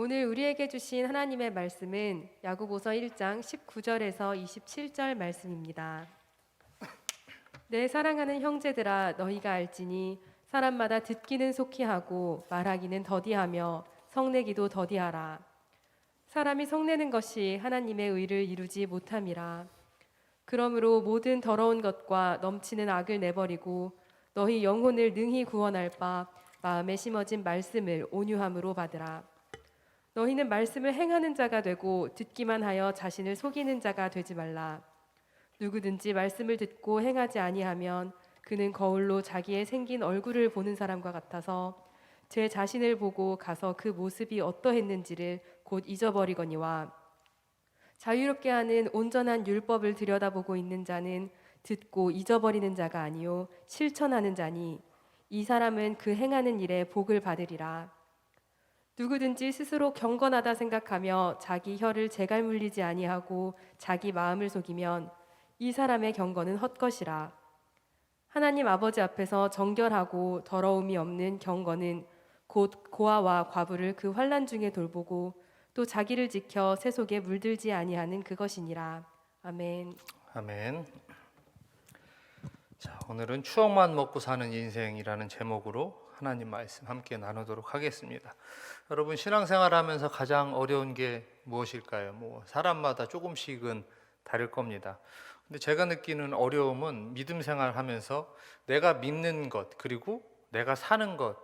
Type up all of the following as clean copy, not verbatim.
오늘 우리에게 주신 하나님의 말씀은 야고보서 1장 19절에서 27절 말씀입니다. 내 사랑하는 형제들아, 너희가 알지니 사람마다 듣기는 속히 하고 말하기는 더디하며 성내기도 더디하라. 사람이 성내는 것이 하나님의 의를 이루지 못함이라. 그러므로 모든 더러운 것과 넘치는 악을 내버리고 너희 영혼을 능히 구원할 바 마음에 심어진 말씀을 온유함으로 받으라. 너희는 말씀을 행하는 자가 되고 듣기만 하여 자신을 속이는 자가 되지 말라. 누구든지 말씀을 듣고 행하지 아니하면 그는 거울로 자기의 생긴 얼굴을 보는 사람과 같아서 제 자신을 보고 가서 그 모습이 어떠했는지를 곧 잊어버리거니와, 자유롭게 하는 온전한 율법을 들여다보고 있는 자는 듣고 잊어버리는 자가 아니요 실천하는 자니 이 사람은 그 행하는 일에 복을 받으리라. 누구든지 스스로 경건하다 생각하며 자기 혀를 재갈 물리지 아니하고 자기 마음을 속이면 이 사람의 경건은 헛것이라. 하나님 아버지 앞에서 정결하고 더러움이 없는 경건은 곧 고아와 과부를 그 환난 중에 돌보고 또 자기를 지켜 세 속에 물들지 아니하는 그것이니라. 아멘. 아멘. 자, 오늘은 추억만 먹고 사는 인생이라는 제목으로 하나님 말씀 함께 나누도록 하겠습니다. 여러분, 신앙생활하면서 가장 어려운 게 무엇일까요? 사람마다 조금씩은 다를 겁니다. 근데 제가 느끼는 어려움은 믿음 생활하면서 내가 믿는 것 그리고 내가 사는 것,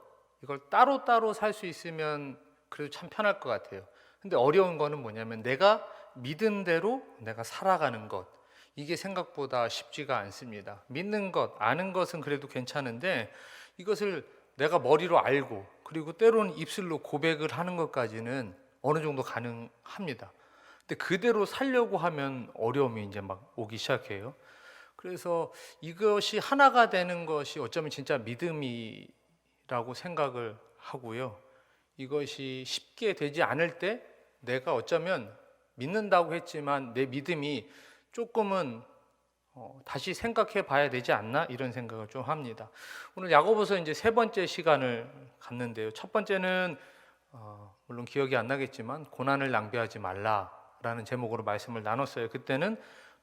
이걸 따로따로 살 수 있으면 그래도 참 편할 것 같아요. 근데 어려운 거는 뭐냐면 내가 믿은 대로 내가 살아가는 것, 이게 생각보다 쉽지가 않습니다. 믿는 것, 아는 것은 그래도 괜찮은데 이것을 내가 머리로 알고 그리고 때로는 입술로 고백을 하는 것까지는 어느 정도 가능합니다. 근데 그대로 살려고 하면 어려움이 이제 막 오기 시작해요. 그래서 이것이 하나가 되는 것이 어쩌면 진짜 믿음이라고 생각을 하고요. 이것이 쉽게 되지 않을 때 내가 어쩌면 믿는다고 했지만 내 믿음이 조금은 다시 생각해 봐야 되지 않나, 이런 생각을 좀 합니다. 오늘 야고보서 이제 세 번째 시간을 갖는데요. 첫 번째는 물론 기억이 안 나겠지만 고난을 낭비하지 말라라는 제목으로 말씀을 나눴어요. 그때는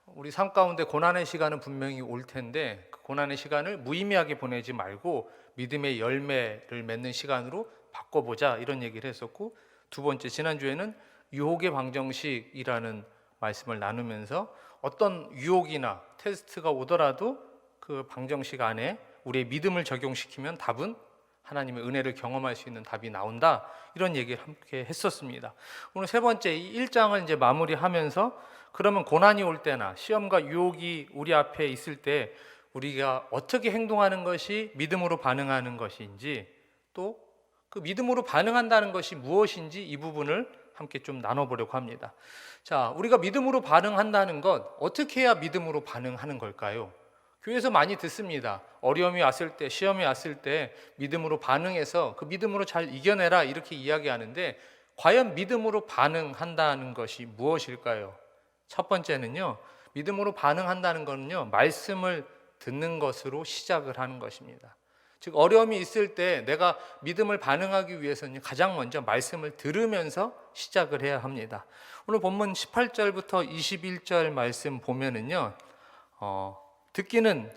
우리 삶 가운데 고난의 시간은 분명히 올 텐데 그 고난의 시간을 무의미하게 보내지 말고 믿음의 열매를 맺는 시간으로 바꿔보자, 이런 얘기를 했었고, 두 번째, 지난주에는 유혹의 방정식이라는 말씀을 나누면서 어떤 유혹이나 테스트가 오더라도 그 방정식 안에 우리의 믿음을 적용시키면 답은 하나님의 은혜를 경험할 수 있는 답이 나온다, 이런 얘기를 함께 했었습니다. 오늘 세 번째, 이 1장을 이제 마무리하면서 그러면 고난이 올 때나 시험과 유혹이 우리 앞에 있을 때 우리가 어떻게 행동하는 것이 믿음으로 반응하는 것인지, 또 그 믿음으로 반응한다는 것이 무엇인지, 이 부분을 함께 좀 나눠보려고 합니다. 자, 우리가 믿음으로 반응한다는 것, 어떻게 해야 믿음으로 반응하는 걸까요? 교회에서 많이 듣습니다. 어려움이 왔을 때, 시험이 왔을 때 믿음으로 반응해서 그 믿음으로 잘 이겨내라, 이렇게 이야기하는데 과연 믿음으로 반응한다는 것이 무엇일까요? 첫 번째는요, 믿음으로 반응한다는 것은요, 말씀을 듣는 것으로 시작을 하는 것입니다. 즉, 어려움이 있을 때 내가 믿음을 반응하기 위해서는 가장 먼저 말씀을 들으면서 시작을 해야 합니다. 오늘 본문 18절부터 21절 말씀 보면은요, 듣기는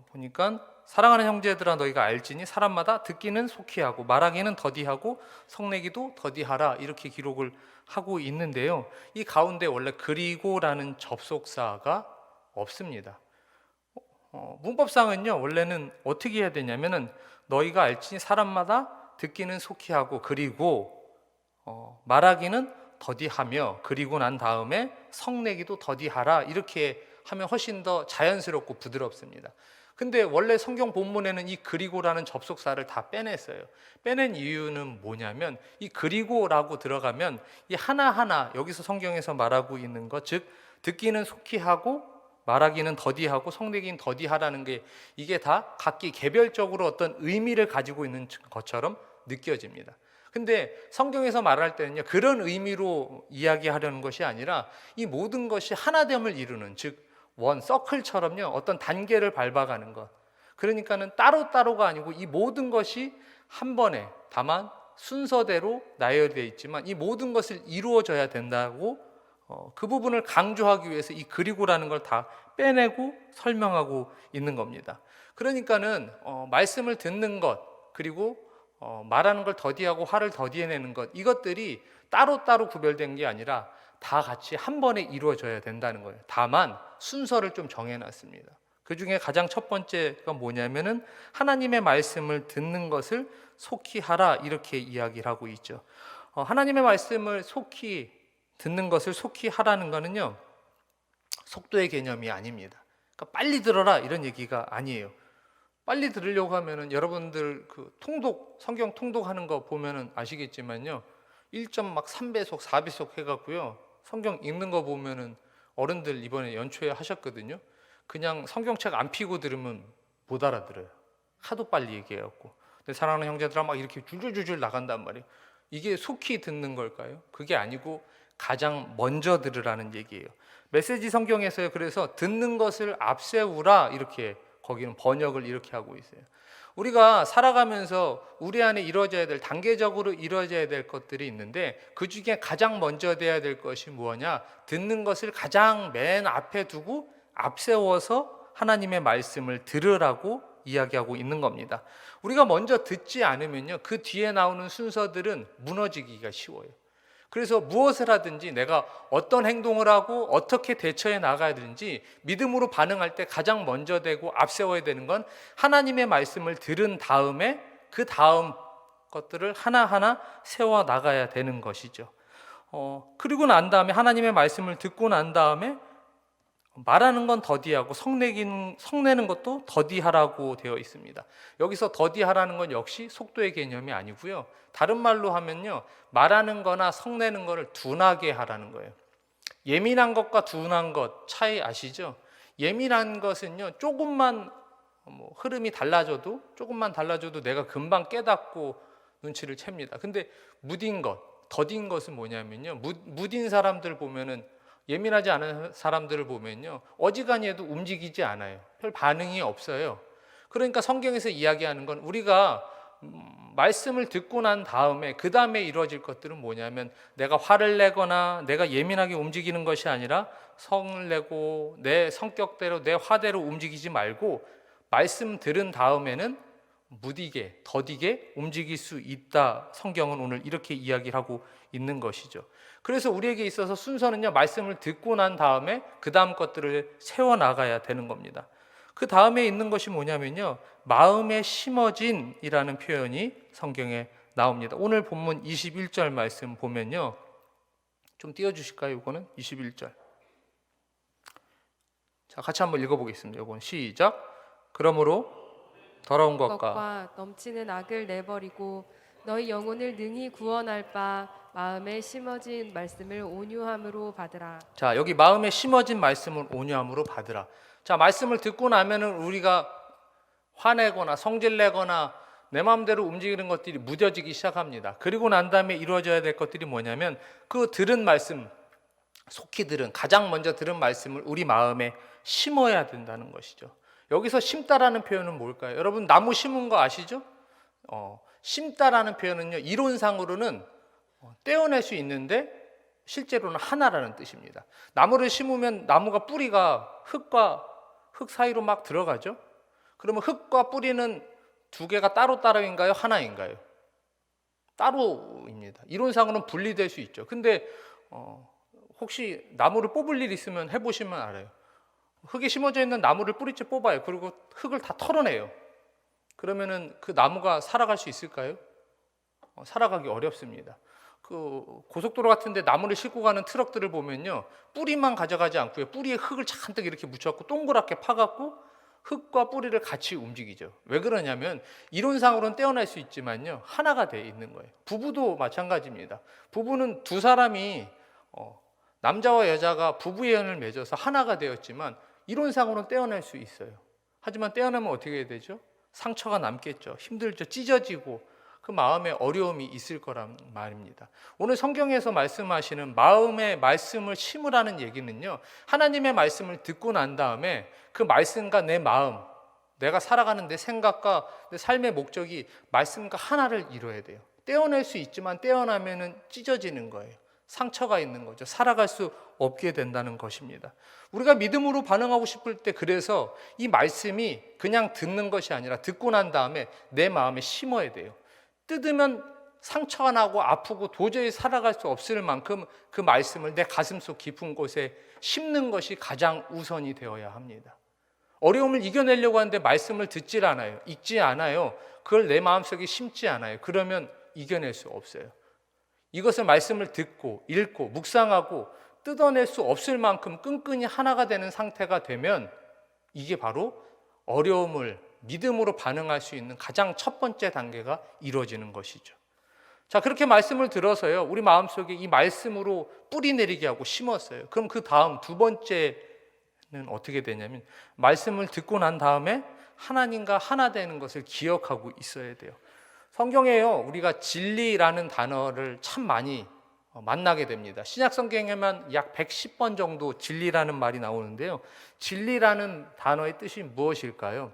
보니까 사랑하는 형제들아, 너희가 알지니 사람마다 듣기는 속히 하고 말하기는 더디하고 성내기도 더디하라, 이렇게 기록을 하고 있는데요, 이 가운데 원래 그리고라는 접속사가 없습니다. 문법상은요, 원래는 어떻게 해야 되냐면은 너희가 알지니 사람마다 듣기는 속히 하고 그리고 말하기는 더디하며 그리고 난 다음에 성내기도 더디하라, 이렇게 하면 훨씬 더 자연스럽고 부드럽습니다. 근데 원래 성경 본문에는 이 그리고라는 접속사를 다 빼냈어요. 빼낸 이유는 뭐냐면 이 그리고라고 들어가면 이 하나하나 여기서 성경에서 말하고 있는 것, 즉 듣기는 속히 하고 말하기는 더디하고 성내기는 더디하라는 게 이게 다 각기 개별적으로 어떤 의미를 가지고 있는 것처럼 느껴집니다. 근데 성경에서 말할 때는요, 그런 의미로 이야기하려는 것이 아니라 이 모든 것이 하나됨을 이루는, 즉 원 서클처럼요, 어떤 단계를 밟아가는 것. 그러니까는 따로따로가 아니고 이 모든 것이 한 번에, 다만 순서대로 나열되어 있지만 이 모든 것을 이루어져야 된다고 그 부분을 강조하기 위해서 이 그리고라는 걸 다 빼내고 설명하고 있는 겁니다. 그러니까는 말씀을 듣는 것 그리고 말하는 걸 더디하고 화를 더디해내는 것 이것들이 따로따로 구별된 게 아니라 다 같이 한 번에 이루어져야 된다는 거예요. 다만 순서를 좀 정해놨습니다. 그 중에 가장 첫 번째가 뭐냐면은 하나님의 말씀을 듣는 것을 속히 하라 이렇게 이야기를 하고 있죠. 하나님의 말씀을 속히 듣는 것을 속히 하라는 거는요 속도의 개념이 아닙니다. 그러니까 빨리 들어라 이런 얘기가 아니에요. 빨리 들으려고 하면은 여러분들 그 성경 통독하는 거 보면은 아시겠지만요 1.3배속 4배속 해갖고요 성경 읽는 거 보면은 어른들 이번에 연초에 하셨거든요. 그냥 성경책 안 펴고 들으면 못 알아들어요. 하도 빨리 얘기해갖고. 근데 사랑하는 형제들아 막 이렇게 줄줄줄줄 나간단 말이에요. 이게 속히 듣는 걸까요? 그게 아니고 가장 먼저 들으라는 얘기예요. 메시지 성경에서요 그래서 듣는 것을 앞세우라 이렇게 거기는 번역을 이렇게 하고 있어요. 우리가 살아가면서 우리 안에 이루어져야 될 단계적으로 이루어져야 될 것들이 있는데 그 중에 가장 먼저 돼야 될 것이 뭐냐? 듣는 것을 가장 맨 앞에 두고 앞세워서 하나님의 말씀을 들으라고 이야기하고 있는 겁니다. 우리가 먼저 듣지 않으면요 그 뒤에 나오는 순서들은 무너지기가 쉬워요. 그래서 무엇을 하든지 내가 어떤 행동을 하고 어떻게 대처해 나가야 되는지 믿음으로 반응할 때 가장 먼저 되고 앞세워야 되는 건 하나님의 말씀을 들은 다음에 그 다음 것들을 하나하나 세워 나가야 되는 것이죠. 그리고 난 다음에 하나님의 말씀을 듣고 난 다음에 말하는 건 더디하고 성내는 것도 더디하라고 되어 있습니다. 여기서 더디하라는 건 역시 속도의 개념이 아니고요. 다른 말로 하면요. 말하는 거나 성내는 거를 둔하게 하라는 거예요. 예민한 것과 둔한 것 차이 아시죠? 예민한 것은요. 조금만 흐름이 달라져도 조금만 달라져도 내가 금방 깨닫고 눈치를 챕니다. 근데 무딘 것, 더딘 것은 뭐냐면요. 무딘 사람들 보면은 예민하지 않은 사람들을 보면요 어지간히 해도 움직이지 않아요. 별 반응이 없어요. 그러니까 성경에서 이야기하는 건 우리가 말씀을 듣고 난 다음에 그 다음에 이루어질 것들은 뭐냐면 내가 화를 내거나 내가 예민하게 움직이는 것이 아니라 성을 내고 내 성격대로 내 화대로 움직이지 말고 말씀 들은 다음에는 무디게 더디게 움직일 수 있다. 성경은 오늘 이렇게 이야기를 하고 있는 것이죠. 그래서 우리에게 있어서 순서는요 말씀을 듣고 난 다음에 그 다음 것들을 세워나가야 되는 겁니다. 그 다음에 있는 것이 뭐냐면요 마음에 심어진이라는 표현이 성경에 나옵니다. 오늘 본문 21절 말씀 보면요 좀 띄워주실까요? 이거는 21절 자 같이 한번 읽어보겠습니다. 이건 시작. 그러므로 더러운 것과 넘치는 악을 내버리고 너희 영혼을 능히 구원할 바 마음에 심어진 말씀을 온유함으로 받으라. 자 여기 마음에 심어진 말씀을 온유함으로 받으라. 자 말씀을 듣고 나면은 우리가 화내거나 성질내거나 내 마음대로 움직이는 것들이 무뎌지기 시작합니다. 그리고 난 다음에 이루어져야 될 것들이 뭐냐면 그 들은 말씀 속히 들은 가장 먼저 들은 말씀을 우리 마음에 심어야 된다는 것이죠. 여기서 심다라는 표현은 뭘까요? 여러분 나무 심은 거 아시죠? 심다라는 표현은요 이론상으로는 떼어낼 수 있는데 실제로는 하나라는 뜻입니다. 나무를 심으면 나무가 뿌리가 흙과 흙 사이로 막 들어가죠. 그러면 흙과 뿌리는 두 개가 따로따로인가요? 하나인가요? 따로입니다. 이론상으로는 분리될 수 있죠. 근데 혹시 나무를 뽑을 일 있으면 해보시면 알아요. 흙에 심어져 있는 나무를 뿌리째 뽑아요. 그리고 흙을 다 털어내요. 그러면은 그 나무가 살아갈 수 있을까요? 살아가기 어렵습니다. 그 고속도로 같은데 나무를 싣고 가는 트럭들을 보면요, 뿌리만 가져가지 않고요, 뿌리에 흙을 잔뜩 이렇게 묻혀갖고 동그랗게 파갖고 흙과 뿌리를 같이 움직이죠. 왜 그러냐면 이론상으로는 떼어낼 수 있지만요, 하나가 돼 있는 거예요. 부부도 마찬가지입니다. 부부는 두 사람이 남자와 여자가 부부애연을 맺어서 하나가 되었지만 이론상으로는 떼어낼 수 있어요. 하지만 떼어내면 어떻게 되죠? 상처가 남겠죠. 힘들죠. 찢어지고 그 마음에 어려움이 있을 거란 말입니다. 오늘 성경에서 말씀하시는 마음의 말씀을 심으라는 얘기는요, 하나님의 말씀을 듣고 난 다음에 그 말씀과 내 마음, 내가 살아가는 내 생각과 내 삶의 목적이 말씀과 하나를 이루어야 돼요. 떼어낼 수 있지만 떼어나면은 찢어지는 거예요. 상처가 있는 거죠. 살아갈 수 없게 된다는 것입니다. 우리가 믿음으로 반응하고 싶을 때 그래서 이 말씀이 그냥 듣는 것이 아니라 듣고 난 다음에 내 마음에 심어야 돼요. 뜯으면 상처가 나고 아프고 도저히 살아갈 수 없을 만큼 그 말씀을 내 가슴속 깊은 곳에 심는 것이 가장 우선이 되어야 합니다. 어려움을 이겨내려고 하는데 말씀을 듣질 않아요. 읽지 않아요. 그걸 내 마음속에 심지 않아요. 그러면 이겨낼 수 없어요. 이것을 말씀을 듣고 읽고 묵상하고 뜯어낼 수 없을 만큼 끈끈이 하나가 되는 상태가 되면 이게 바로 어려움을 믿음으로 반응할 수 있는 가장 첫 번째 단계가 이루어지는 것이죠. 자, 그렇게 말씀을 들어서요, 우리 마음속에 이 말씀으로 뿌리 내리게 하고 심었어요. 그럼 그 다음 두 번째는 어떻게 되냐면 말씀을 듣고 난 다음에 하나님과 하나 되는 것을 기억하고 있어야 돼요. 성경에요, 우리가 진리라는 단어를 참 많이 만나게 됩니다. 신약 성경에만 약 110번 정도 진리라는 말이 나오는데요. 진리라는 단어의 뜻이 무엇일까요?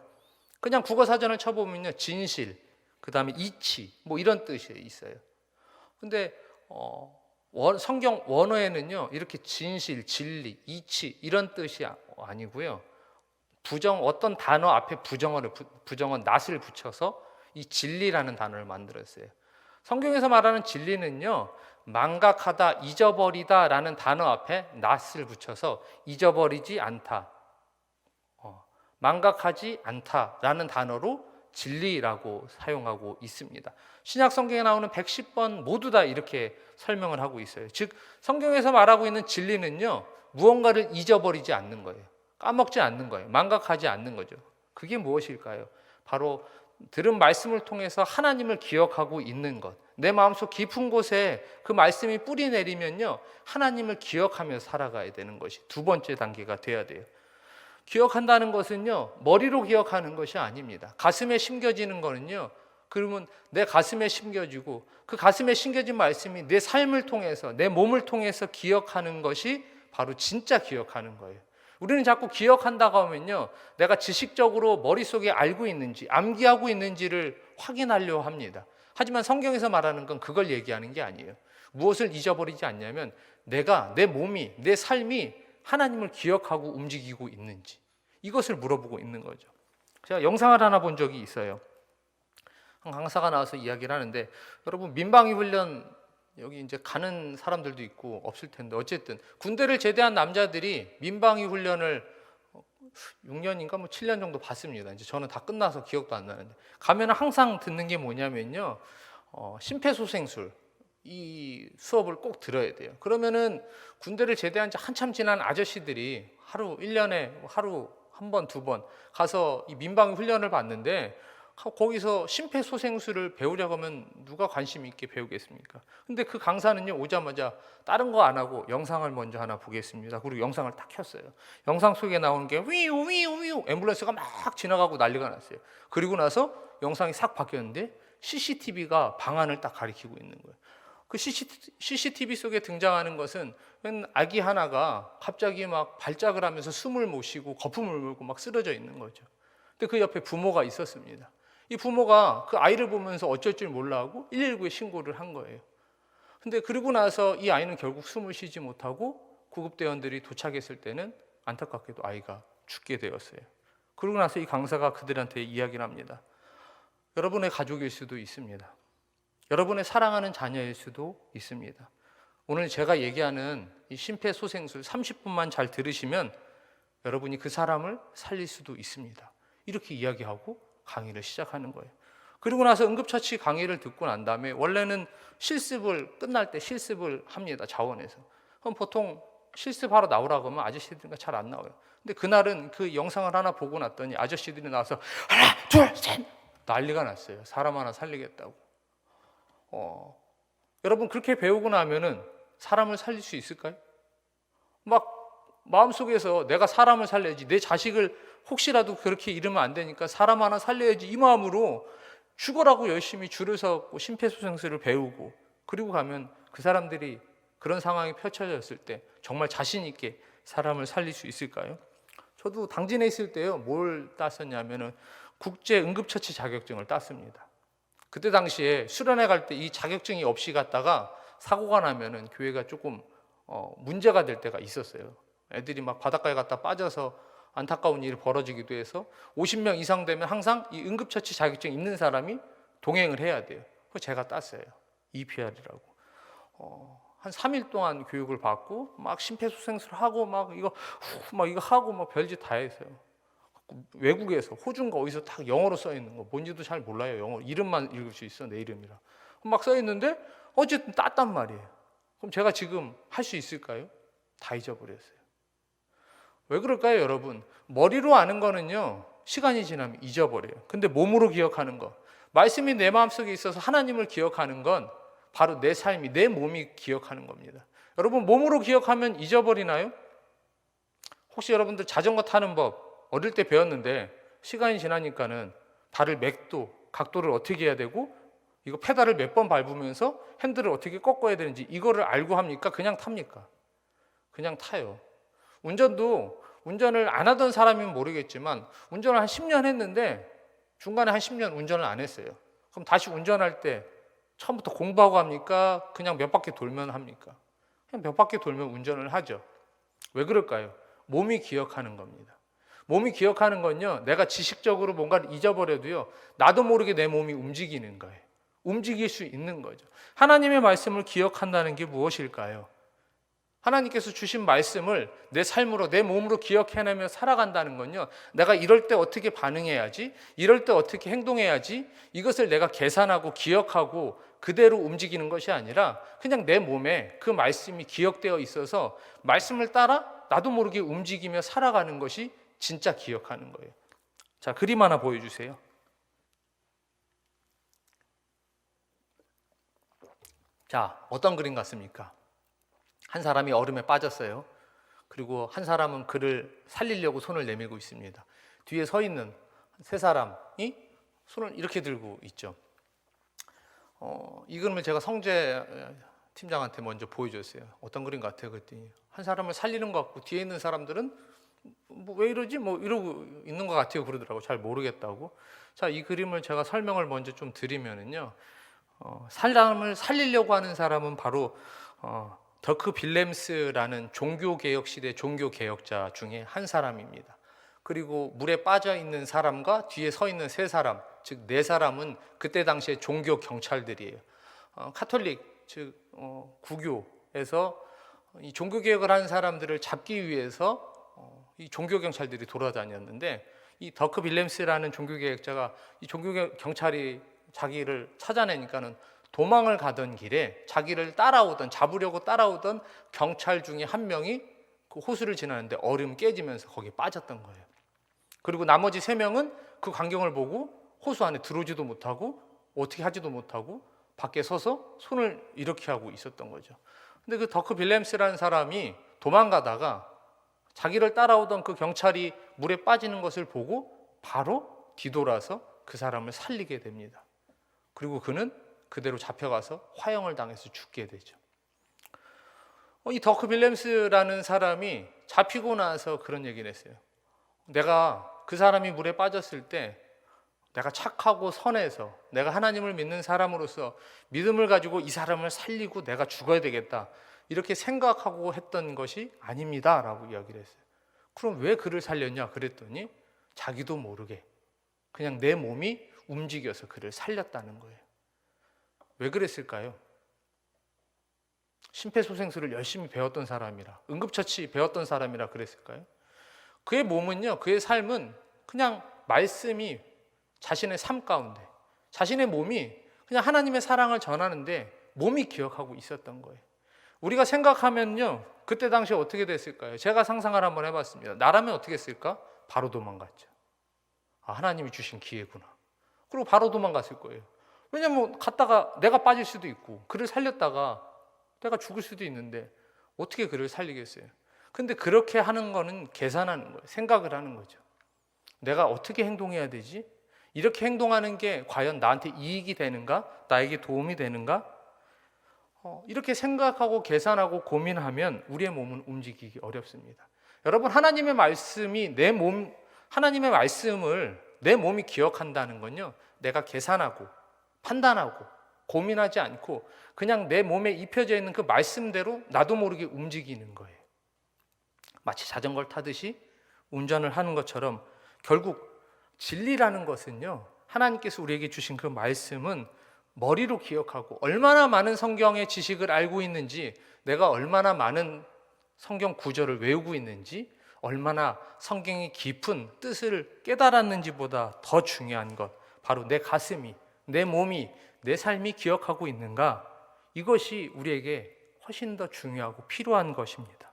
그냥 국어사전을 쳐보면요, 진실, 그 다음에 이치, 뭐 이런 뜻이 있어요. 근데 성경 원어에는요, 이렇게 진실, 진리, 이치 이런 뜻이 아니고요. 어떤 단어 앞에 부정어 낫을 붙여서 이 진리라는 단어를 만들었어요. 성경에서 말하는 진리는요, 망각하다, 잊어버리다 라는 단어 앞에 낫을 붙여서 잊어버리지 않다, 망각하지 않다라는 단어로 진리라고 사용하고 있습니다. 신약 성경에 나오는 110번 모두 다 이렇게 설명을 하고 있어요. 즉 성경에서 말하고 있는 진리는요, 무언가를 잊어버리지 않는 거예요. 까먹지 않는 거예요. 망각하지 않는 거죠. 그게 무엇일까요? 바로 들은 말씀을 통해서 하나님을 기억하고 있는 것. 내 마음속 깊은 곳에 그 말씀이 뿌리 내리면요, 하나님을 기억하며 살아가야 되는 것이 두 번째 단계가 돼야 돼요. 기억한다는 것은요, 머리로 기억하는 것이 아닙니다. 가슴에 심겨지는 거는요, 그러면 내 가슴에 심겨지고 그 가슴에 심겨진 말씀이 내 삶을 통해서, 내 몸을 통해서 기억하는 것이 바로 진짜 기억하는 거예요. 우리는 자꾸 기억한다고 하면요, 내가 지식적으로 머릿속에 알고 있는지, 암기하고 있는지를 확인하려고 합니다. 하지만 성경에서 말하는 건 그걸 얘기하는 게 아니에요. 무엇을 잊어버리지 않냐면 내가, 내 몸이, 내 삶이 하나님을 기억하고 움직이고 있는지, 이것을 물어보고 있는 거죠. 제가 영상을 하나 본 적이 있어요. 한 강사가 나와서 이야기를 하는데, 여러분 민방위 훈련 여기 이제 가는 사람들도 있고 없을 텐데, 어쨌든 군대를 제대한 남자들이 민방위 훈련을 6년인가 뭐 7년 정도 받습니다. 이제 저는 다 끝나서 기억도 안 나는데, 가면 항상 듣는 게 뭐냐면요, 심폐소생술 이 수업을 꼭 들어야 돼요. 그러면은 군대를 제대한 지 한참 지난 아저씨들이 1년에 하루 한 번, 두 번 가서 이 민방위 훈련을 받는데, 거기서 심폐소생술을 배우려고 하면 누가 관심 있게 배우겠습니까? 근데 그 강사는요, 오자마자 다른 거 안 하고 영상을 먼저 하나 보겠습니다. 그리고 영상을 딱 켰어요. 영상 속에 나오는 게 위우 위우 위우 앰뷸런스가 막 지나가고 난리가 났어요. 그리고 나서 영상이 싹 바뀌었는데 CCTV가 방안을 딱 가리키고 있는 거예요. 그 CCTV 속에 등장하는 것은 아기 하나가 갑자기 막 발작을 하면서 숨을 못 쉬고 거품을 물고 막 쓰러져 있는 거죠. 근데 그 옆에 부모가 있었습니다. 이 부모가 그 아이를 보면서 어쩔 줄 몰라 하고 119에 신고를 한 거예요. 근데 그러고 나서 이 아이는 결국 숨을 쉬지 못하고 구급대원들이 도착했을 때는 안타깝게도 아이가 죽게 되었어요. 그러고 나서 이 강사가 그들한테 이야기를 합니다. 여러분의 가족일 수도 있습니다. 여러분의 사랑하는 자녀일 수도 있습니다. 오늘 제가 얘기하는 이 심폐소생술 30분만 잘 들으시면 여러분이 그 사람을 살릴 수도 있습니다. 이렇게 이야기하고 강의를 시작하는 거예요. 그리고 나서 응급처치 강의를 듣고 난 다음에, 원래는 끝날 때 실습을 합니다. 자원에서. 그럼 보통 실습하러 나오라고 하면 아저씨들이 잘 안 나와요. 근데 그날은 그 영상을 하나 보고 났더니 아저씨들이 나와서 하나, 둘, 셋 난리가 났어요. 사람 하나 살리겠다고. 여러분 그렇게 배우고 나면은 사람을 살릴 수 있을까요? 막 마음속에서 내가 사람을 살려야지, 내 자식을 혹시라도 그렇게 잃으면 안 되니까 사람 하나 살려야지, 이 마음으로 죽어라고 열심히 줄을 서고 심폐소생술을 배우고, 그리고 가면 그 사람들이 그런 상황이 펼쳐졌을 때 정말 자신 있게 사람을 살릴 수 있을까요? 저도 당진에 있을 때요, 뭘 땄었냐면은 국제 응급처치 자격증을 땄습니다. 그때 당시에 수련회 갈 때 이 자격증이 없이 갔다가 사고가 나면은 교회가 조금 문제가 될 때가 있었어요. 애들이 막 바닷가에 갔다 빠져서 안타까운 일이 벌어지기도 해서 50명 이상 되면 항상 이 응급처치 자격증 있는 사람이 동행을 해야 돼요. 그거 제가 땄어요. EPR이라고. 한 3일 동안 교육을 받고 막 심폐소생술 하고 막 이거 하고 막 별짓 다 했어요. 외국에서 호주인가 어디서 딱 영어로 써 있는 거 뭔지도 잘 몰라요. 영어 이름만 읽을 수 있어. 내 이름이라. 막 써 있는데 어쨌든 땄단 말이에요. 그럼 제가 지금 할 수 있을까요? 다 잊어버렸어요. 왜 그럴까요, 여러분? 머리로 아는 거는요, 시간이 지나면 잊어버려요. 근데 몸으로 기억하는 거, 말씀이 내 마음속에 있어서 하나님을 기억하는 건 바로 내 삶이, 내 몸이 기억하는 겁니다. 여러분, 몸으로 기억하면 잊어버리나요? 혹시 여러분들 자전거 타는 법 어릴 때 배웠는데 시간이 지나니까는 발을 맥도, 각도를 어떻게 해야 되고 이거 페달을 몇 번 밟으면서 핸들을 어떻게 꺾어야 되는지 이거를 알고 합니까? 그냥 탑니까? 그냥 타요. 운전을 안 하던 사람이면 모르겠지만 운전을 한 10년 했는데 중간에 한 10년 운전을 안 했어요. 그럼 다시 운전할 때 처음부터 공부하고 합니까? 그냥 몇 바퀴 돌면 합니까? 그냥 몇 바퀴 돌면 운전을 하죠. 왜 그럴까요? 몸이 기억하는 겁니다. 몸이 기억하는 건요, 내가 지식적으로 뭔가를 잊어버려도요, 나도 모르게 내 몸이 움직이는 거예요. 움직일 수 있는 거죠. 하나님의 말씀을 기억한다는 게 무엇일까요? 하나님께서 주신 말씀을 내 삶으로, 내 몸으로 기억해내며 살아간다는 건요, 내가 이럴 때 어떻게 반응해야지, 이럴 때 어떻게 행동해야지, 이것을 내가 계산하고 기억하고 그대로 움직이는 것이 아니라 그냥 내 몸에 그 말씀이 기억되어 있어서 말씀을 따라 나도 모르게 움직이며 살아가는 것이 진짜 기억하는 거예요. 자, 그림 하나 보여주세요. 자, 어떤 그림 같습니까? 한 사람이 얼음에 빠졌어요. 그리고 한 사람은 그를 살리려고 손을 내밀고 있습니다. 뒤에 서 있는 세 사람이 손을 이렇게 들고 있죠. 이 그림을 제가 성재 팀장한테 먼저 보여줬어요. 어떤 그림 같아요? 그랬더니 한 사람을 살리는 것 같고 뒤에 있는 사람들은 뭐 왜 이러지? 뭐 이러고 있는 것 같아요. 그러더라고. 잘 모르겠다고. 자, 이 그림을 제가 설명을 먼저 좀 드리면은요. 사람을 살리려고 하는 사람은 바로 더크 빌렘스라는 종교개혁 시대 종교개혁자 중에 한 사람입니다. 그리고 물에 빠져 있는 사람과 뒤에 서 있는 세 사람, 즉 네 사람은 그때 당시에 종교 경찰들이에요. 카톨릭, 즉 구교에서 이 종교개혁을 하는 사람들을 잡기 위해서 이 종교 경찰들이 돌아다녔는데 이 더크 빌렘스라는 종교개혁자가 이 종교 경찰이 자기를 찾아내니까는 도망을 가던 길에 자기를 잡으려고 따라오던 경찰 중에 한 명이 그 호수를 지나는데 얼음 깨지면서 거기에 빠졌던 거예요. 그리고 나머지 세 명은 그 광경을 보고 호수 안에 들어오지도 못하고 어떻게 하지도 못하고 밖에 서서 손을 이렇게 하고 있었던 거죠. 근데 그 더크 빌렘스라는 사람이 도망가다가 자기를 따라오던 그 경찰이 물에 빠지는 것을 보고 바로 뒤돌아서 그 사람을 살리게 됩니다. 그리고 그는 그대로 잡혀가서 화형을 당해서 죽게 되죠. 이 더크 빌렘스라는 사람이 잡히고 나서 그런 얘기를 했어요. 내가 그 사람이 물에 빠졌을 때 내가 착하고 선해서 내가 하나님을 믿는 사람으로서 믿음을 가지고 이 사람을 살리고 내가 죽어야 되겠다 이렇게 생각하고 했던 것이 아닙니다 라고 이야기를 했어요. 그럼 왜 그를 살렸냐 그랬더니 자기도 모르게 그냥 내 몸이 움직여서 그를 살렸다는 거예요. 왜 그랬을까요? 심폐소생술을 열심히 배웠던 사람이라, 응급처치 배웠던 사람이라 그랬을까요? 그의 몸은요, 그의 삶은 그냥 말씀이 자신의 삶 가운데, 자신의 몸이 그냥 하나님의 사랑을 전하는데 몸이 기억하고 있었던 거예요. 우리가 생각하면요, 그때 당시에 어떻게 됐을까요? 제가 상상을 한번 해봤습니다. 나라면 어떻게 했을까? 바로 도망갔죠. 하나님이 주신 기회구나. 그리고 바로 도망갔을 거예요. 왜냐면 갔다가 내가 빠질 수도 있고 그를 살렸다가 내가 죽을 수도 있는데 어떻게 그를 살리겠어요? 근데 그렇게 하는 거는 계산하는 거예요. 생각을 하는 거죠. 내가 어떻게 행동해야 되지? 이렇게 행동하는 게 과연 나한테 이익이 되는가? 나에게 도움이 되는가? 이렇게 생각하고 계산하고 고민하면 우리의 몸은 움직이기 어렵습니다. 여러분, 하나님의 말씀이 하나님의 말씀을 내 몸이 기억한다는 건요, 내가 계산하고 판단하고 고민하지 않고 그냥 내 몸에 입혀져 있는 그 말씀대로 나도 모르게 움직이는 거예요. 마치 자전거를 타듯이 운전을 하는 것처럼 결국 진리라는 것은요, 하나님께서 우리에게 주신 그 말씀은 머리로 기억하고 얼마나 많은 성경의 지식을 알고 있는지, 내가 얼마나 많은 성경 구절을 외우고 있는지, 얼마나 성경의 깊은 뜻을 깨달았는지보다 더 중요한 것, 바로 내 가슴이, 내 몸이, 내 삶이 기억하고 있는가, 이것이 우리에게 훨씬 더 중요하고 필요한 것입니다.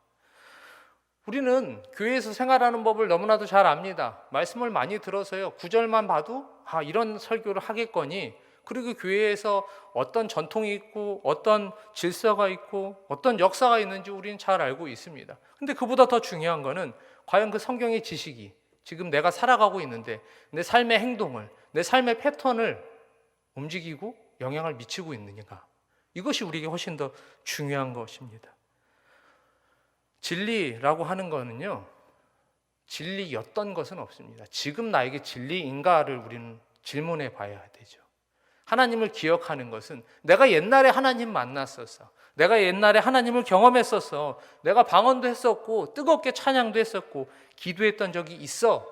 우리는 교회에서 생활하는 법을 너무나도 잘 압니다. 말씀을 많이 들어서요, 구절만 봐도 이런 설교를 하겠거니, 그리고 교회에서 어떤 전통이 있고 어떤 질서가 있고 어떤 역사가 있는지 우리는 잘 알고 있습니다. 근데 그보다 더 중요한 거는 과연 그 성경의 지식이 지금 내가 살아가고 있는데 내 삶의 행동을, 내 삶의 패턴을 움직이고 영향을 미치고 있느냐가, 이것이 우리에게 훨씬 더 중요한 것입니다. 진리라고 하는 거는요, 진리였던 것은 없습니다. 지금 나에게 진리인가를 우리는 질문해 봐야 되죠. 하나님을 기억하는 것은 내가 옛날에 하나님 만났었어, 내가 옛날에 하나님을 경험했었어, 내가 방언도 했었고 뜨겁게 찬양도 했었고 기도했던 적이 있어,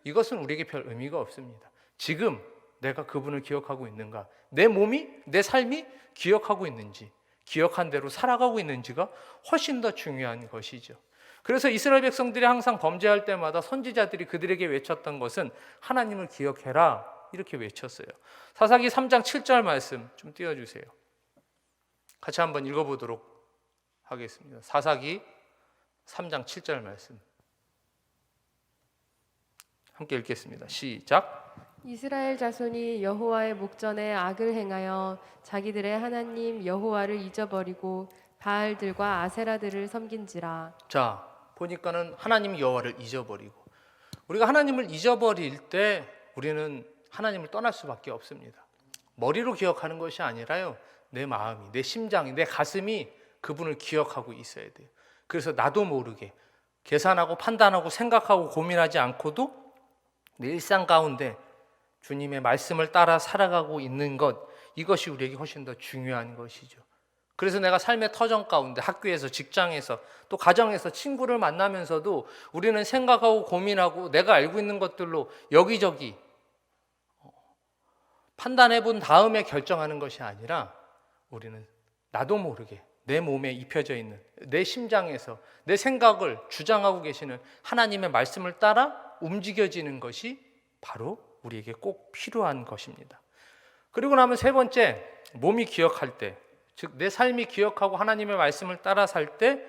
이것은 우리에게 별 의미가 없습니다. 지금 내가 그분을 기억하고 있는가, 내 몸이, 내 삶이 기억하고 있는지, 기억한 대로 살아가고 있는지가 훨씬 더 중요한 것이죠. 그래서 이스라엘 백성들이 항상 범죄할 때마다 선지자들이 그들에게 외쳤던 것은 하나님을 기억해라, 이렇게 외쳤어요. 사사기 3장 7절 말씀 좀 띄워주세요. 같이 한번 읽어보도록 하겠습니다. 사사기 3장 7절 말씀 함께 읽겠습니다. 시작. 이스라엘 자손이 여호와의 목전에 악을 행하여 자기들의 하나님 여호와를 잊어버리고 바알들과 아세라들을 섬긴지라. 자, 보니까는 하나님 여호와를 잊어버리고, 우리가 하나님을 잊어버릴 때 우리는 하나님을 떠날 수밖에 없습니다. 머리로 기억하는 것이 아니라요, 내 마음이, 내 심장이, 내 가슴이 그분을 기억하고 있어야 돼요. 그래서 나도 모르게 계산하고 판단하고 생각하고 고민하지 않고도 내 일상 가운데 주님의 말씀을 따라 살아가고 있는 것, 이것이 우리에게 훨씬 더 중요한 것이죠. 그래서 내가 삶의 터전 가운데, 학교에서, 직장에서, 또 가정에서 친구를 만나면서도 우리는 생각하고 고민하고 내가 알고 있는 것들로 여기저기 판단해 본 다음에 결정하는 것이 아니라, 우리는 나도 모르게 내 몸에 입혀져 있는, 내 심장에서 내 생각을 주장하고 계시는 하나님의 말씀을 따라 움직여지는 것이 바로 우리에게 꼭 필요한 것입니다. 그리고 나면 세 번째, 몸이 기억할 때, 즉 내 삶이 기억하고 하나님의 말씀을 따라 살 때,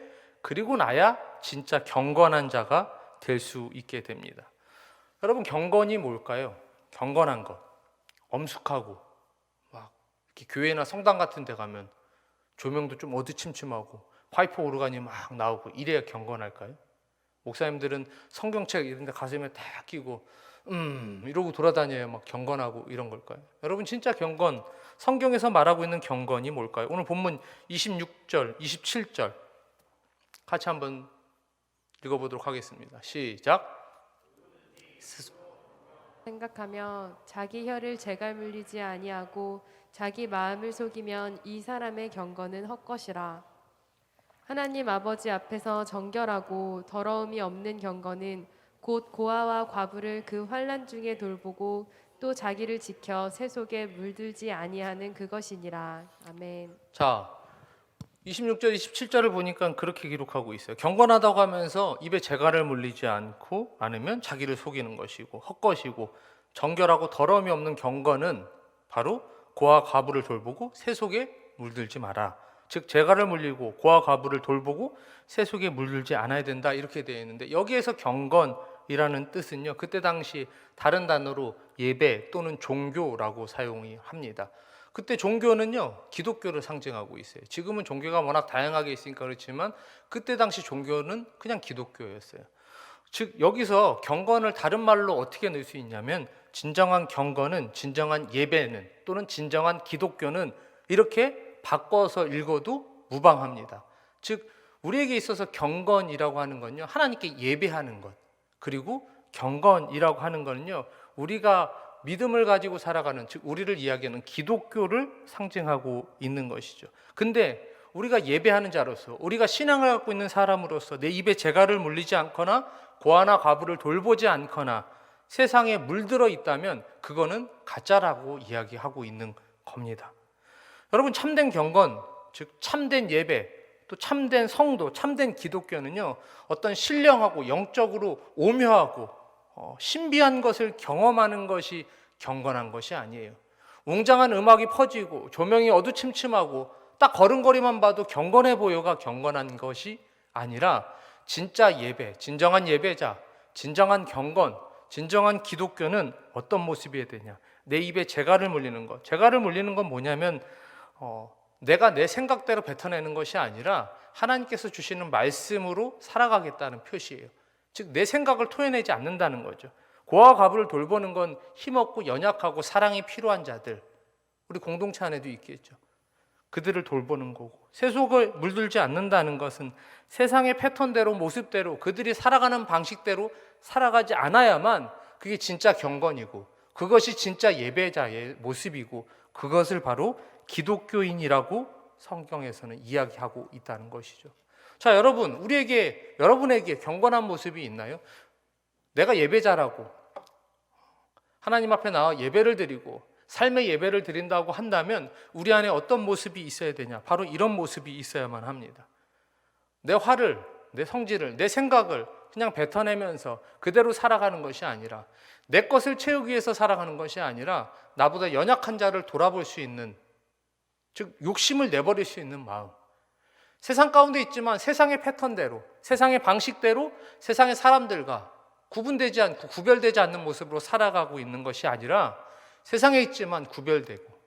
그리고 나야 진짜 경건한 자가 될 수 있게 됩니다. 여러분, 경건이 뭘까요? 경건한 것, 엄숙하고 막 이렇게 교회나 성당 같은 데 가면 조명도 좀 어두침침하고 파이프 오르간이 막 나오고 이래야 경건할까요? 목사님들은 성경책 이런 데 가슴에 딱 끼고 이러고 돌아다녀야 막 경건하고 이런 걸까요? 여러분, 진짜 경건, 성경에서 말하고 있는 경건이 뭘까요? 오늘 본문 26절, 27절 같이 한번 읽어보도록 하겠습니다. 시작. 생각하며 자기 혀를 재갈 물리지 아니하고 자기 마음을 속이면 이 사람의 경건은 헛것이라. 하나님 아버지 앞에서 정결하고 더러움이 없는 경건은 곧 고아와 과부를 그 환난 중에 돌보고 또 자기를 지켜 새 속에 물들지 아니하는 그것이니라. 아멘. 자, 26절, 27절을 보니까 그렇게 기록하고 있어요. 경건하다고 하면서 입에 재갈을 물리지 않으면 자기를 속이는 것이고 헛것이고, 정결하고 더러움이 없는 경건은 바로 고아 과부를 돌보고 새 속에 물들지 마라. 즉 재갈을 물리고 고아 과부를 돌보고 새 속에 물들지 않아야 된다, 이렇게 되어 있는데, 여기에서 경건이라는 뜻은요, 그때 당시 다른 단어로 예배 또는 종교라고 사용이 합니다. 그때 종교는요, 기독교를 상징하고 있어요. 지금은 종교가 워낙 다양하게 있으니까 그렇지만 그때 당시 종교는 그냥 기독교였어요. 즉 여기서 경건을 다른 말로 어떻게 넣을 수 있냐면, 진정한 경건은, 진정한 예배는, 또는 진정한 기독교는, 이렇게 바꿔서 읽어도 무방합니다. 즉 우리에게 있어서 경건이라고 하는 건요, 하나님께 예배하는 것, 그리고 경건이라고 하는 거는요, 우리가 믿음을 가지고 살아가는, 즉 우리를 이야기하는 기독교를 상징하고 있는 것이죠. 근데 우리가 예배하는 자로서, 우리가 신앙을 갖고 있는 사람으로서 내 입에 재갈을 물리지 않거나 고아나 과부를 돌보지 않거나 세상에 물들어 있다면 그거는 가짜라고 이야기하고 있는 겁니다. 여러분, 참된 경건, 즉 참된 예배, 또 참된 성도, 참된 기독교는요, 어떤 신령하고 영적으로 오묘하고 신비한 것을 경험하는 것이 경건한 것이 아니에요. 웅장한 음악이 퍼지고 조명이 어두침침하고 딱 걸음걸이만 봐도 경건해 보여가 경건한 것이 아니라, 진짜 예배, 진정한 예배자, 진정한 경건, 진정한 기독교는 어떤 모습이어야 되냐? 내 입에 재갈을 물리는 것. 재갈을 물리는 건 뭐냐면 내가 내 생각대로 뱉어내는 것이 아니라 하나님께서 주시는 말씀으로 살아가겠다는 표시예요. 즉 내 생각을 토해내지 않는다는 거죠. 고아와 과부를 돌보는 건 힘없고 연약하고 사랑이 필요한 자들, 우리 공동체 안에도 있겠죠. 그들을 돌보는 거고, 세속을 물들지 않는다는 것은 세상의 패턴대로, 모습대로, 그들이 살아가는 방식대로 살아가지 않아야만 그게 진짜 경건이고, 그것이 진짜 예배자의 모습이고, 그것을 바로 기독교인이라고 성경에서는 이야기하고 있다는 것이죠. 자, 여러분, 여러분에게 경건한 모습이 있나요? 내가 예배자라고 하나님 앞에 나와 예배를 드리고 삶의 예배를 드린다고 한다면 우리 안에 어떤 모습이 있어야 되냐? 바로 이런 모습이 있어야만 합니다. 내 화를, 내 성질을, 내 생각을 그냥 뱉어내면서 그대로 살아가는 것이 아니라, 내 것을 채우기 위해서 살아가는 것이 아니라 나보다 연약한 자를 돌아볼 수 있는, 즉 욕심을 내버릴 수 있는 마음. 세상 가운데 있지만 세상의 패턴대로, 세상의 방식대로 세상의 사람들과 구분되지 않고 구별되지 않는 모습으로 살아가고 있는 것이 아니라, 세상에 있지만 구별되고,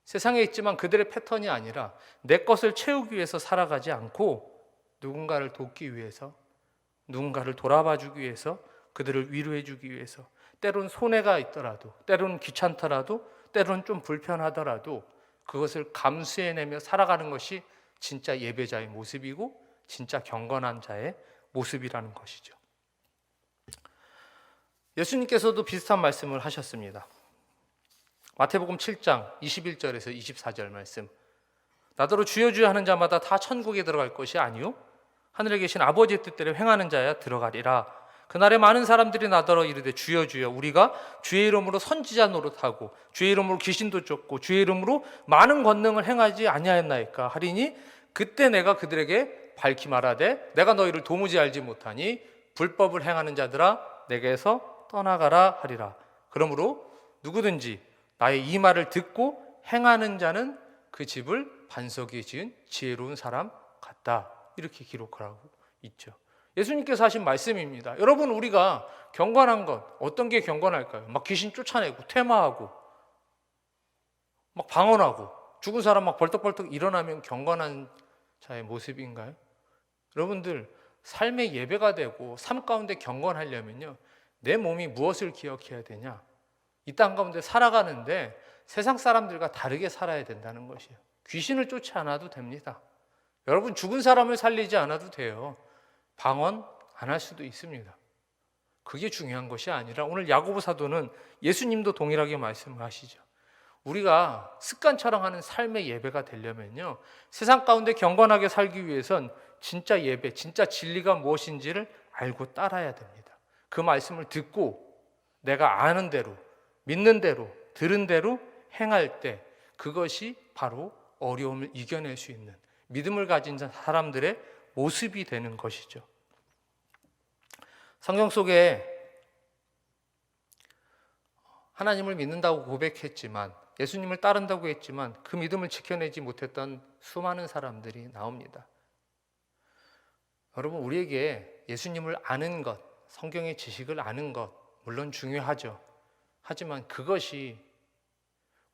세상에 있지만 그들의 패턴이 아니라 내 것을 채우기 위해서 살아가지 않고 누군가를 돕기 위해서, 누군가를 돌아봐 주기 위해서, 그들을 위로해 주기 위해서, 때론 손해가 있더라도, 때론 귀찮더라도, 때론 좀 불편하더라도 그것을 감수해내며 살아가는 것이 진짜 예배자의 모습이고 진짜 경건한 자의 모습이라는 것이죠. 예수님께서도 비슷한 말씀을 하셨습니다. 마태복음 7장 21절에서 24절 말씀. 나더러 주여 주여 하는 자마다 다 천국에 들어갈 것이 아니요 하늘에 계신 아버지의 뜻대로 행하는 자야 들어가리라. 그날에 많은 사람들이 나더러 이르되 주여 주여 우리가 주의 이름으로 선지자 노릇하고 주의 이름으로 귀신도 쫓고 주의 이름으로 많은 권능을 행하지 아니하였나이까 하리니, 그때 내가 그들에게 밝히 말하되 내가 너희를 도무지 알지 못하니 불법을 행하는 자들아 내게서 떠나가라 하리라. 그러므로 누구든지 나의 이 말을 듣고 행하는 자는 그 집을 반석에 지은 지혜로운 사람 같다. 이렇게 기록하고 있죠. 예수님께서 하신 말씀입니다. 여러분, 우리가 경건한 것, 어떤 게 경건할까요? 막 귀신 쫓아내고 퇴마하고 막 방언하고 죽은 사람 막 벌떡벌떡 일어나면 경건한 자의 모습인가요? 여러분들, 삶의 예배가 되고 삶 가운데 경건하려면요, 내 몸이 무엇을 기억해야 되냐? 이 땅 가운데 살아가는데 세상 사람들과 다르게 살아야 된다는 것이에요. 귀신을 쫓지 않아도 됩니다. 여러분, 죽은 사람을 살리지 않아도 돼요. 방언 안 할 수도 있습니다. 그게 중요한 것이 아니라, 오늘 야고보 사도는 예수님도 동일하게 말씀하시죠. 우리가 습관처럼 하는 삶의 예배가 되려면요, 세상 가운데 경건하게 살기 위해선 진짜 예배, 진짜 진리가 무엇인지를 알고 따라야 됩니다. 그 말씀을 듣고 내가 아는 대로, 믿는 대로, 들은 대로 행할 때 그것이 바로 어려움을 이겨낼 수 있는 믿음을 가진 사람들의 모습이 되는 것이죠. 성경 속에 하나님을 믿는다고 고백했지만, 예수님을 따른다고 했지만 그 믿음을 지켜내지 못했던 수많은 사람들이 나옵니다. 여러분, 우리에게 예수님을 아는 것, 성경의 지식을 아는 것 물론 중요하죠. 하지만 그것이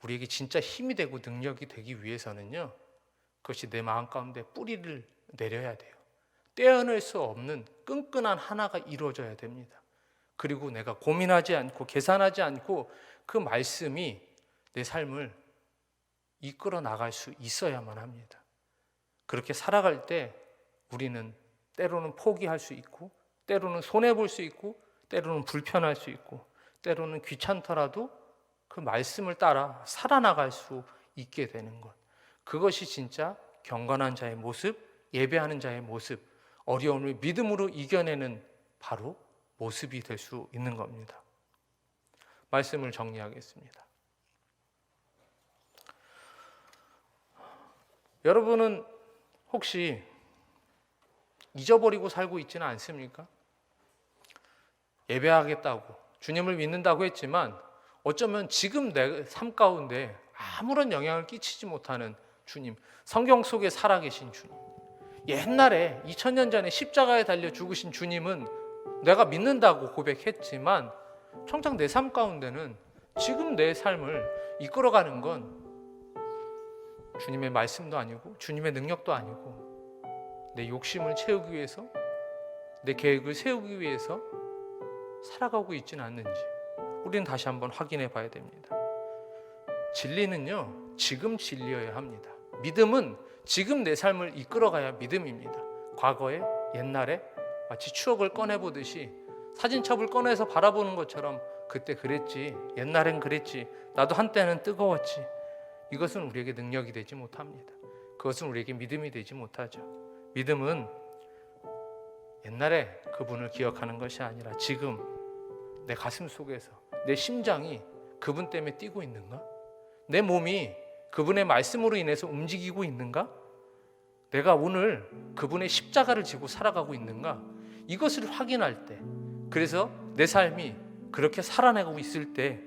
우리에게 진짜 힘이 되고 능력이 되기 위해서는요, 그것이 내 마음 가운데 뿌리를 내려야 돼요. 떼어낼 수 없는 끈끈한 하나가 이루어져야 됩니다. 그리고 내가 고민하지 않고 계산하지 않고 그 말씀이 내 삶을 이끌어 나갈 수 있어야만 합니다. 그렇게 살아갈 때 우리는 때로는 포기할 수 있고, 때로는 손해볼 수 있고, 때로는 불편할 수 있고, 때로는 귀찮더라도 그 말씀을 따라 살아나갈 수 있게 되는 것, 그것이 진짜 경건한 자의 모습, 예배하는 자의 모습, 어려움을 믿음으로 이겨내는 바로 모습이 될 수 있는 겁니다. 말씀을 정리하겠습니다. 여러분은 혹시 잊어버리고 살고 있지는 않습니까? 예배하겠다고 주님을 믿는다고 했지만 어쩌면 지금 내 삶 가운데 아무런 영향을 끼치지 못하는 주님, 성경 속에 살아계신 주님, 옛날에 2000년 전에 십자가에 달려 죽으신 주님은 내가 믿는다고 고백했지만 정작 내 삶 가운데는 지금 내 삶을 이끌어가는 건 주님의 말씀도 아니고 주님의 능력도 아니고 내 욕심을 채우기 위해서, 내 계획을 세우기 위해서 살아가고 있지는 않는지 우리는 다시 한번 확인해 봐야 됩니다. 진리는요, 지금 진리여야 합니다. 믿음은 지금 내 삶을 이끌어가야 믿음입니다. 과거에, 옛날에 마치 추억을 꺼내보듯이 사진첩을 꺼내서 바라보는 것처럼 그때 그랬지, 옛날엔 그랬지, 나도 한때는 뜨거웠지, 이것은 우리에게 능력이 되지 못합니다. 그것은 우리에게 믿음이 되지 못하죠. 믿음은 옛날에 그분을 기억하는 것이 아니라 지금 내 가슴 속에서 내 심장이 그분 때문에 뛰고 있는가? 내 몸이 그분의 말씀으로 인해서 움직이고 있는가? 내가 오늘 그분의 십자가를 지고 살아가고 있는가? 이것을 확인할 때, 그래서 내 삶이 그렇게 살아나가고 있을 때,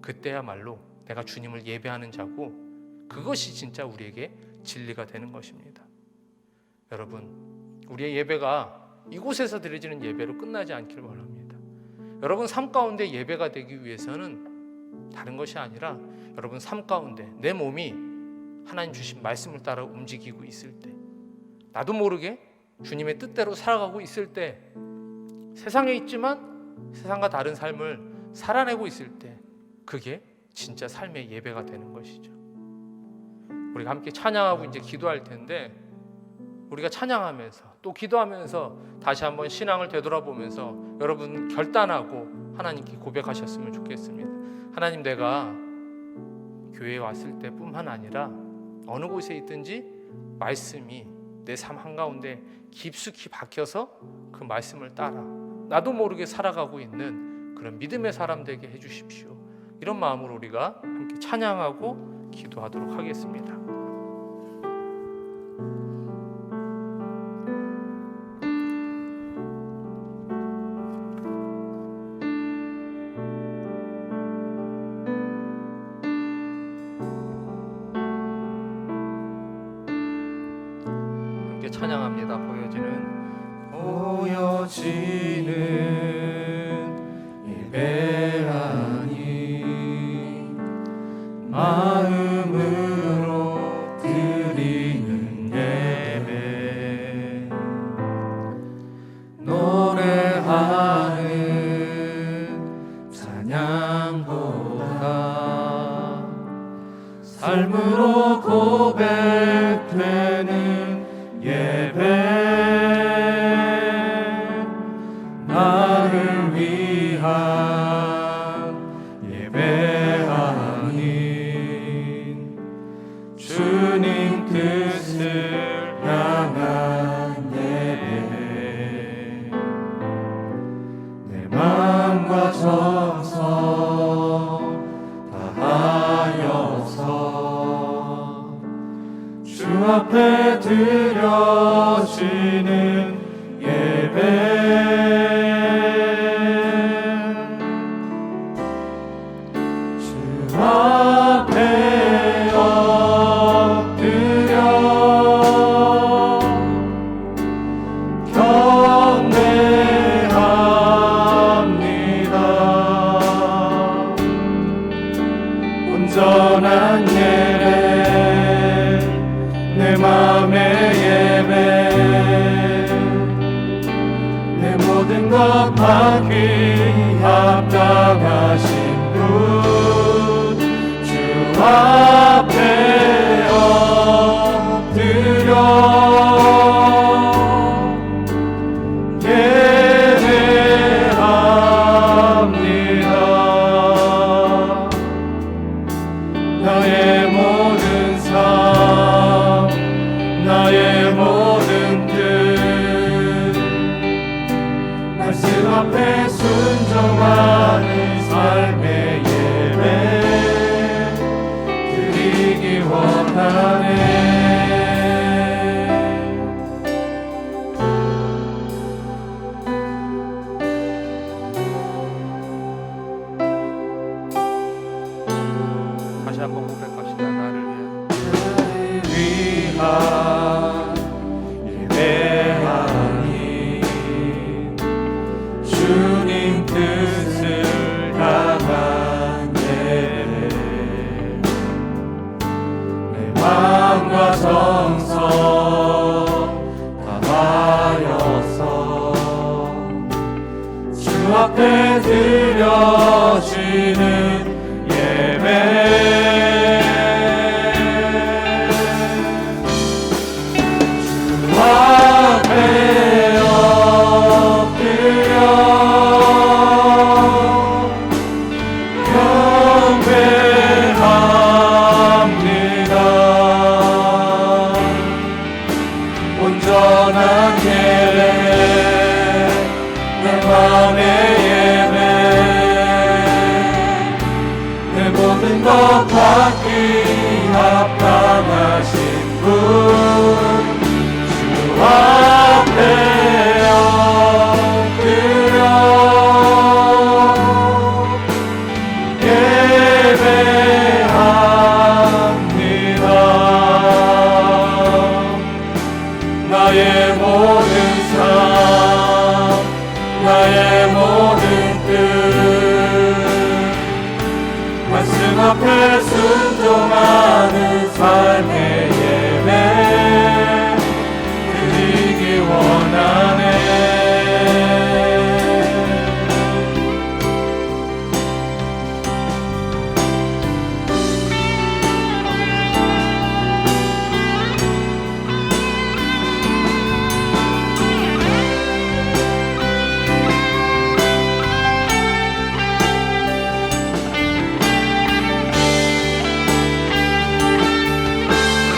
그때야말로 내가 주님을 예배하는 자고, 그것이 진짜 우리에게 진리가 되는 것입니다. 여러분, 우리의 예배가 이곳에서 드려지는 예배로 끝나지 않길 바랍니다. 여러분 삶 가운데 예배가 되기 위해서는 다른 것이 아니라 여러분 삶 가운데 내 몸이 하나님 주신 말씀을 따라 움직이고 있을 때, 나도 모르게 주님의 뜻대로 살아가고 있을 때, 세상에 있지만 세상과 다른 삶을 살아내고 있을 때, 그게 진짜 삶의 예배가 되는 것이죠. 우리가 함께 찬양하고 이제 기도할 텐데, 우리가 찬양하면서 또 기도하면서 다시 한번 신앙을 되돌아보면서 여러분 결단하고 하나님께 고백하셨으면 좋겠습니다. 하나님, 내가 교회에 왔을 때뿐만 아니라 어느 곳에 있든지 말씀이 내 삶 한가운데 깊숙이 박혀서 그 말씀을 따라 나도 모르게 살아가고 있는 그런 믿음의 사람 되게 해주십시오. 이런 마음으로 우리가 함께 찬양하고 기도하도록 하겠습니다. 찬양합니다. 보여지는 예배하니 마음으로 드리는 예배, 노래하는 찬양보다 삶으로 고백되는 예배, 나를 위한 예배하니 주님 뜻을 향한 예배, 내 마음과 정성 다하여서 주 앞에 드려지는 예배, 주 앞에 엎드려 경배합니다. 온전한 예배, 내 맘의 예배, 내 모든 것 받기 합당하신 분, 주 앞에 엎드려 예배합니다. 예배하니 주님 뜻을 다한 예배 내 마음과 정성 다하여서 주 앞에 드려지는 예배 주 앞에 엎드려 경배합니다. 온전한 예배 내 맘의 예배 내 모든 것 받기 합당하신 분 주 앞에 엎드려 예배합니다. 나의 모든 삶 나의 모든 뜻 말씀 앞에 순종하는 삶의 예배 드리기 원하네.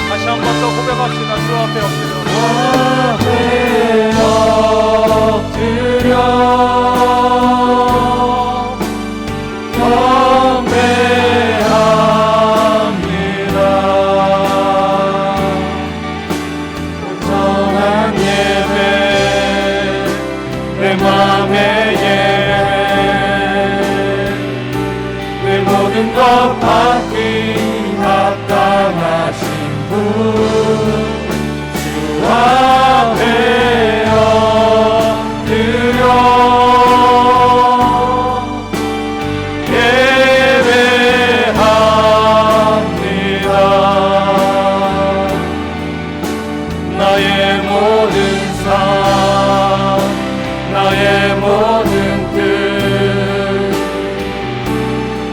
다시 한 번 더 고백합시다. 주 앞에 엎드려 경배합니다. 온전한 예배 내 맘의 예배 내 모든 것 받기 합당하신 주 앞에 엎드려 예배합니다. 나의 모든 삶 나의 모든 뜻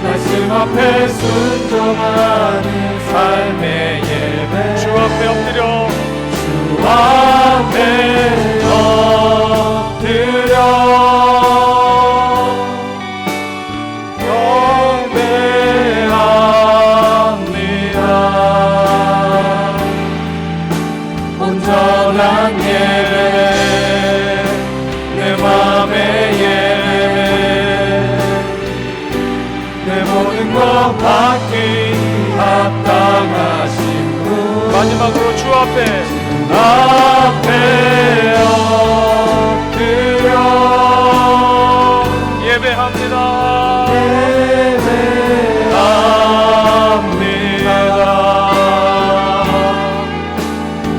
말씀 앞에 순종하는 삶의 예배 주 앞에 엎드려 주 앞에 엎드려 경배합니다. 온전한 예배 내 맘의 예배 내 모든 것 받기 합당하신 분 마지막으로 주 앞에 엎드려 예배합니다. 예배합니다.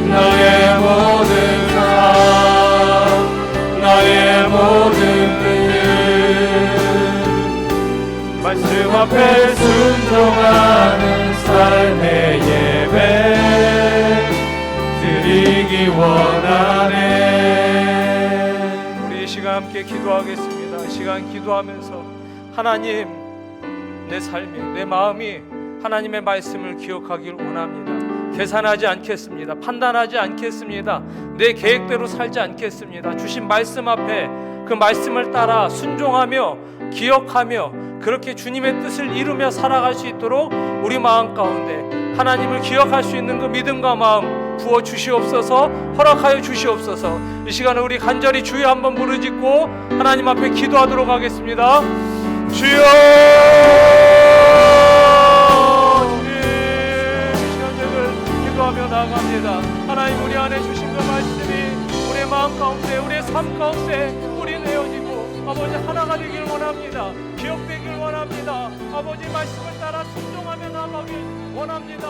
나의 모든 삶 나의 모든 뜻 말씀 앞에 순종하는 삶의 예배 드리기 원하네. 우리 이 시간 함께 기도하겠습니다. 이 시간 기도하면서 하나님 내 삶이 내 마음이 하나님의 말씀을 기억하길 원합니다. 계산하지 않겠습니다. 판단하지 않겠습니다. 내 계획대로 살지 않겠습니다. 주신 말씀 앞에 그 말씀을 따라 순종하며 기억하며 그렇게 주님의 뜻을 이루며 살아갈 수 있도록 우리 마음 가운데 하나님을 기억할 수 있는 그 믿음과 마음 부어 주시옵소서. 허락하여 주시옵소서. 이 시간에 우리 간절히 주여 한번 부르짖고 하나님 앞에 기도하도록 하겠습니다. 주여, 이 시간을 기도하며 나아갑니다. 하나님 우리 안에 주신 그 말씀이 우리의 마음 가운데 우리의 삶 가운데 우리 내어지고 아버지 하나가 되길 원합니다. 기억되길 원합니다. 아버지 말씀을 따라 순종하며 나아가길 원합니다.